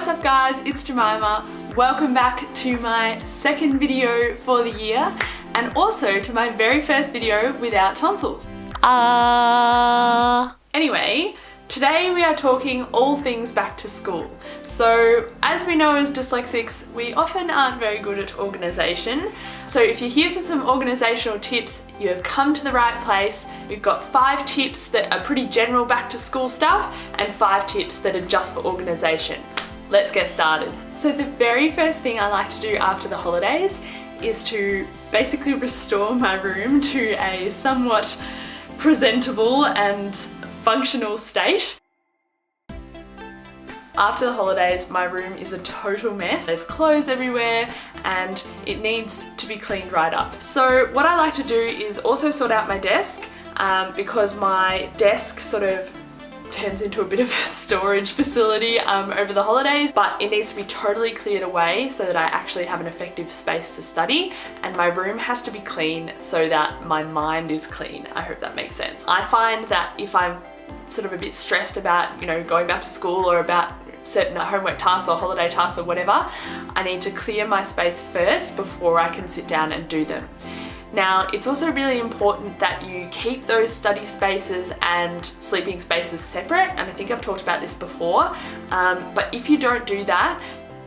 What's up guys, it's Jemima. Welcome back to my second video for the year and also to my very first video without tonsils. Anyway, today we are talking all things back to school. So as we know as dyslexics, we often aren't very good at organisation. So if you're here for some organisational tips, you have come to the right place. We've got 5 tips that are pretty general back to school stuff and 5 tips that are just for organisation. Let's get started. So the very first thing I like to do after the holidays is to basically restore my room to a somewhat presentable and functional state. After the holidays, my room is a total mess. There's clothes everywhere and it needs to be cleaned right up. So what I like to do is also sort out my desk because my desk sort of turns into a bit of a storage facility over the holidays, but it needs to be totally cleared away so that I actually have an effective space to study, and my room has to be clean so that my mind is clean. I hope that makes sense. I find that if I'm sort of a bit stressed about, you know, going back to school or about certain homework tasks or holiday tasks or whatever, I need to clear my space first before I can sit down and do them. Now, it's also really important that you keep those study spaces and sleeping spaces separate, and I think I've talked about this before, but if you don't do that,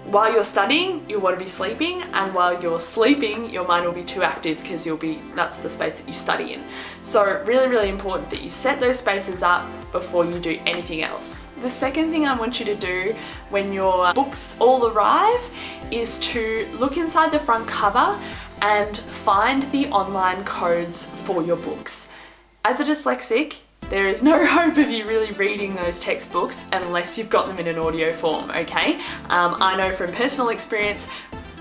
while you're studying, you want to be sleeping, and while you're sleeping, your mind will be too active because that's the space that you study in. So really important that you set those spaces up before you do anything else. The second thing I want you to do when your books all arrive is to look inside the front cover and find the online codes for your books. As a dyslexic, there is no hope of you really reading those textbooks unless you've got them in an audio form, okay? I know from personal experience,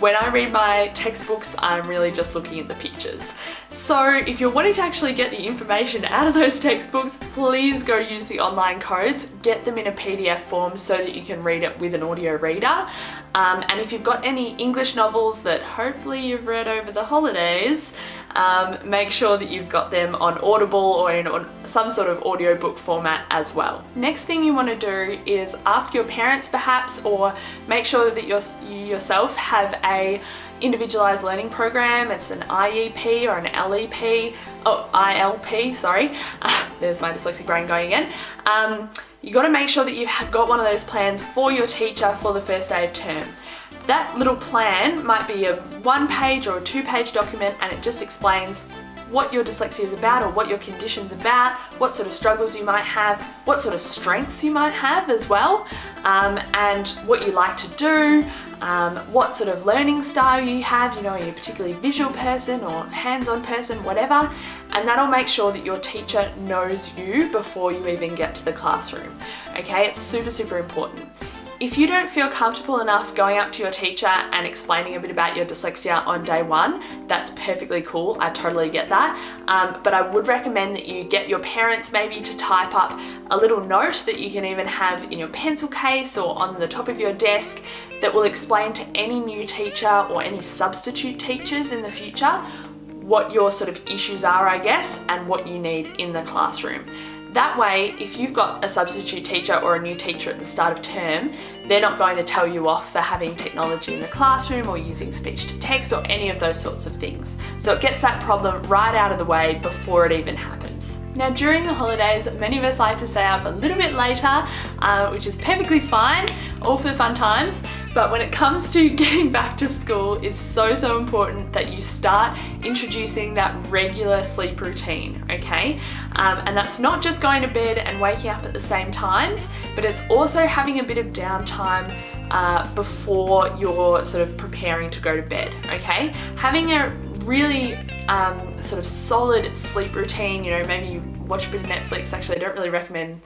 when I read my textbooks, I'm really just looking at the pictures. So if you're wanting to actually get the information out of those textbooks, please go use the online codes, get them in a PDF form so that you can read it with an audio reader. And if you've got any English novels that hopefully you've read over the holidays, make sure that you've got them on Audible or in some sort of audiobook format as well. Next thing you want to do is ask your parents perhaps, or make sure that you yourself have a individualized learning program. It's an IEP or an LEP, ILP, sorry. There's my dyslexic brain going again. You got to make sure that you have got one of those plans for your teacher for the first day of term. That little plan might be a 1-page or a 2-page document, and it just explains what your dyslexia is about or what your condition's about, what sort of struggles you might have, what sort of strengths you might have as well, and what you like to do, what sort of learning style you have, you know, are you a particularly visual person or hands-on person, whatever, and that'll make sure that your teacher knows you before you even get to the classroom. Okay, it's super important. If you don't feel comfortable enough going up to your teacher and explaining a bit about your dyslexia on day 1, that's perfectly cool. I totally get that. But I would recommend that you get your parents maybe to type up a little note that you can even have in your pencil case or on the top of your desk that will explain to any new teacher or any substitute teachers in the future what your sort of issues are, I guess, and what you need in the classroom. That way, if you've got a substitute teacher or a new teacher at the start of term, they're not going to tell you off for having technology in the classroom or using speech to text or any of those sorts of things. So it gets that problem right out of the way before it even happens. Now during the holidays, many of us like to stay up a little bit later, which is perfectly fine, all for the fun times. But when it comes to getting back to school, it's so important that you start introducing that regular sleep routine, okay? And that's not just going to bed and waking up at the same times, but it's also having a bit of downtime before you're sort of preparing to go to bed, okay? Having a really sort of solid sleep routine, you know, maybe you watch a bit of Netflix. Actually, I don't really recommend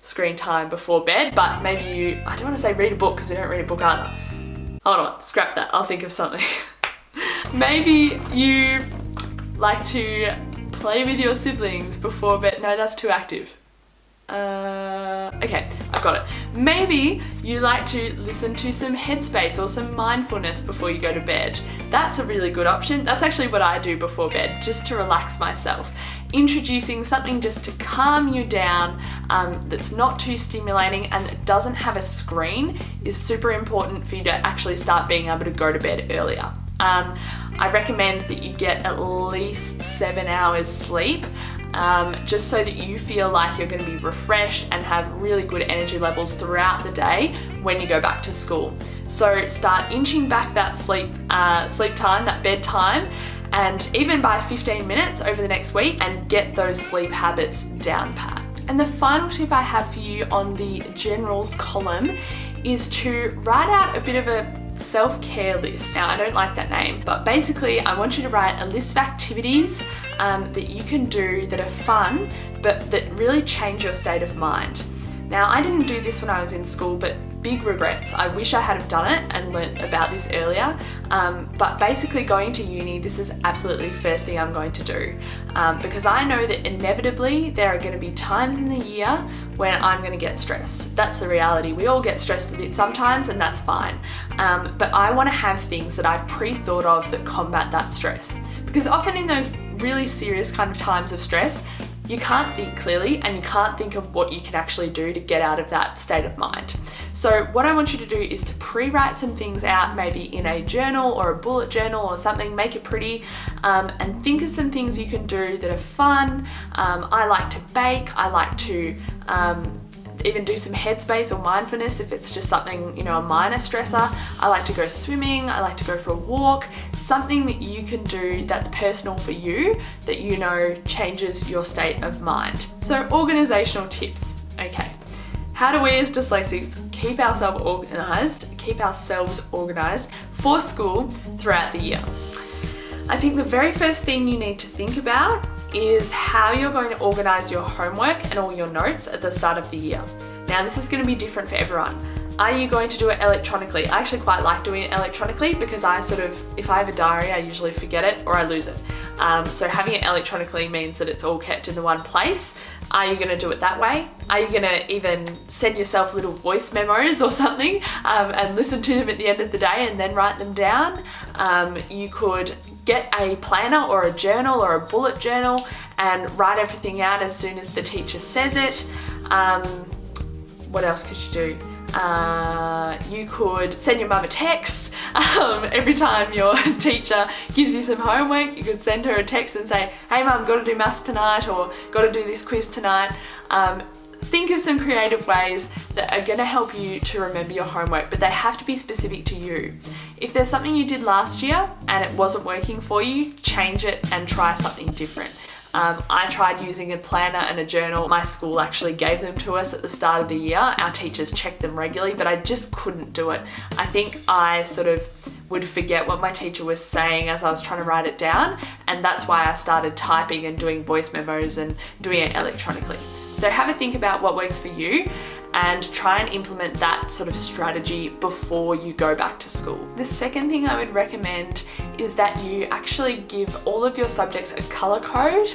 screen time before bed, but maybe I don't want to say read a book because we don't read a book either. Hold on, scrap that, I'll think of something. Maybe you like to play with your siblings before bed. No, that's too active. Okay, I've got it. Maybe you like to listen to some headspace or some mindfulness before you go to bed. That's a really good option. That's actually what I do before bed, just to relax myself. Introducing something just to calm you down, that's not too stimulating and that doesn't have a screen is super important for you to actually start being able to go to bed earlier. I recommend that you get at least 7 hours sleep, just so that you feel like you're going to be refreshed and have really good energy levels throughout the day when you go back to school. So start inching back that sleep time, that bedtime, and even by 15 minutes over the next week, and get those sleep habits down pat. And the final tip I have for you on the generals column is to write out a bit of a self-care list. Now, I don't like that name, but basically I want you to write a list of activities that you can do that are fun, but that really change your state of mind. Now, I didn't do this when I was in school, but big regrets. I wish I had have done it and learnt about this earlier. But basically going to uni, this is absolutely the first thing I'm going to do. Because I know that inevitably there are going to be times in the year when I'm going to get stressed. That's the reality. We all get stressed a bit sometimes, and that's fine. But I want to have things that I've pre-thought of that combat that stress. Because often in those really serious kind of times of stress, you can't think clearly and you can't think of what you can actually do to get out of that state of mind. So what I want you to do is to pre-write some things out, maybe in a journal or a bullet journal or something, make it pretty, and think of some things you can do that are fun. I like to bake, I like to even do some headspace or mindfulness if it's just something, you know, a minor stressor. I like to go swimming, I like to go for a walk, something that you can do that's personal for you, that you know changes your state of mind. So organizational tips, okay. How do we as dyslexics keep ourselves organized for school throughout the year? I think the very first thing you need to think about is how you're going to organize your homework and all your notes at the start of the year. Now, this is going to be different for everyone. Are you going to do it electronically? I actually quite like doing it electronically because if I have a diary, I usually forget it or I lose it. So having it electronically means that it's all kept in the one place. Are you going to do it that way? Are you going to even send yourself little voice memos or something and listen to them at the end of the day and then write them down? You could get a planner or a journal or a bullet journal and write everything out as soon as the teacher says it. What else could you do? You could send your mum a text every time your teacher gives you some homework. You could send her a text and say, hey mum, got to do maths tonight, or got to do this quiz tonight. Think of some creative ways that are going to help you to remember your homework, but they have to be specific to you. If there's something you did last year and it wasn't working for you, change it and try something different. I tried using a planner and a journal. My school actually gave them to us at the start of the year. Our teachers checked them regularly, but I just couldn't do it. I think I sort of would forget what my teacher was saying as I was trying to write it down, and that's why I started typing and doing voice memos and doing it electronically. So have a think about what works for you and try and implement that sort of strategy before you go back to school. The second thing I would recommend is that you actually give all of your subjects a color code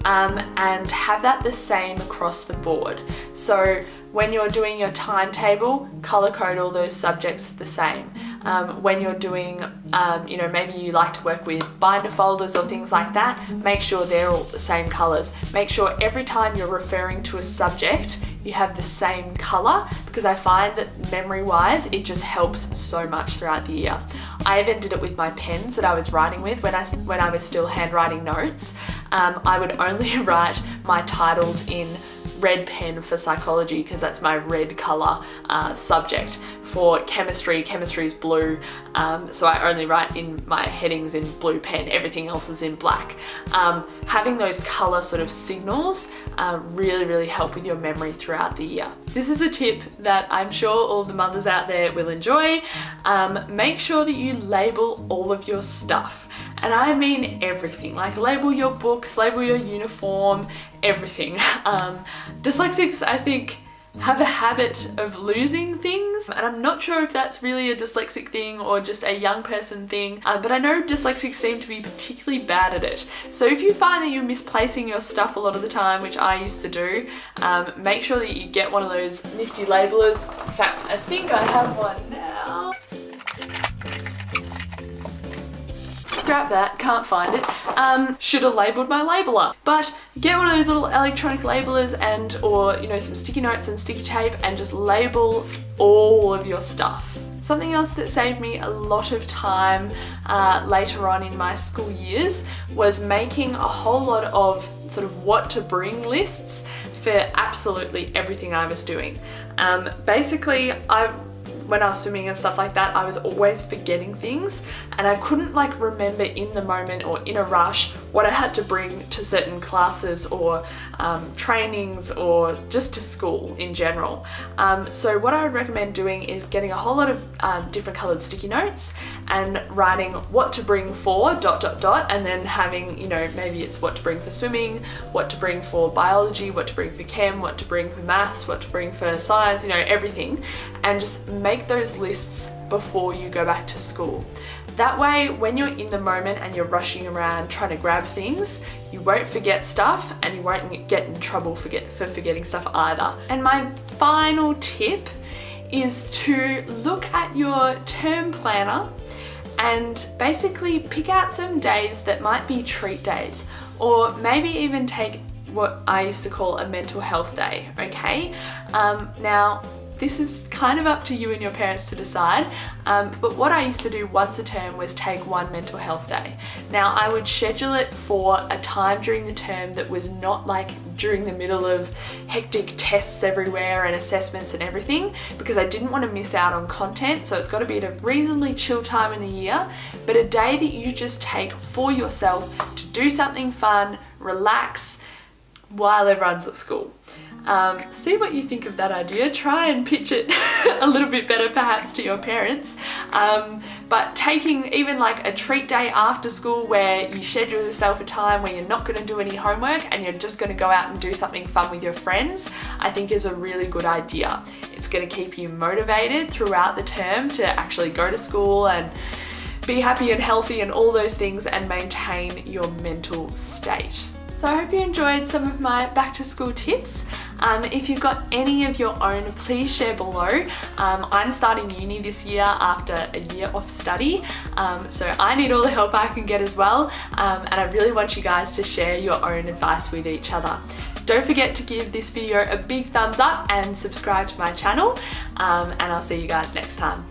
and have that the same across the board. So when you're doing your timetable, color code all those subjects the same. When you're doing, maybe you like to work with binder folders or things like that, make sure they're all the same colors. Make sure every time you're referring to a subject, you have the same color, because I find that memory-wise, it just helps so much throughout the year. I even did it with my pens that I was writing with when I was still handwriting notes. I would only write my titles in red pen for psychology because that's my red color subject. For chemistry is blue, so I only write in my headings in blue pen, everything else is in black. Having those color sort of signals really help with your memory throughout the year. This is a tip that I'm sure all the mothers out there will enjoy. Make sure that you label all of your stuff. And I mean everything, like label your books, label your uniform, everything. Dyslexics, I think, have a habit of losing things, and I'm not sure if that's really a dyslexic thing or just a young person thing, but I know dyslexics seem to be particularly bad at it. So if you find that you're misplacing your stuff a lot of the time, which I used to do, make sure that you get one of those nifty labelers. In fact, I think I have one now. Scrap that, can't find it. Should have labelled my labeler. But get one of those little electronic labelers and, or you know, some sticky notes and sticky tape, and just label all of your stuff. Something else that saved me a lot of time later on in my school years was making a whole lot of sort of what to bring lists for absolutely everything I was doing. Basically, when I was swimming and stuff like that, I was always forgetting things, and I couldn't like remember in the moment or in a rush what I had to bring to certain classes or trainings or just to school in general. So what I would recommend doing is getting a whole lot of different coloured sticky notes and writing what to bring for ... and then having, you know, maybe it's what to bring for swimming, what to bring for biology, what to bring for chem, what to bring for maths, what to bring for science, you know, everything, and just make those lists before you go back to school. That way, when you're in the moment and you're rushing around trying to grab things, you won't forget stuff and you won't get in trouble for forgetting stuff either. And my final tip is to look at your term planner and basically pick out some days that might be treat days, or maybe even take what I used to call a mental health day, okay? Now, this is kind of up to you and your parents to decide, but what I used to do once a term was take one mental health day. Now, I would schedule it for a time during the term that was not like during the middle of hectic tests everywhere and assessments and everything, because I didn't want to miss out on content. So it's got to be at a reasonably chill time in the year, but a day that you just take for yourself to do something fun, relax while everyone's at school. See what you think of that idea. Try and pitch it a little bit better perhaps to your parents. But taking even like a treat day after school where you schedule yourself a time where you're not going to do any homework and you're just going to go out and do something fun with your friends, I think is a really good idea. It's going to keep you motivated throughout the term to actually go to school and be happy and healthy and all those things, and maintain your mental state. So I hope you enjoyed some of my back to school tips. If you've got any of your own, please share below. I'm starting uni this year after a year of study, so I need all the help I can get as well, and I really want you guys to share your own advice with each other. Don't forget to give this video a big thumbs up and subscribe to my channel, and I'll see you guys next time.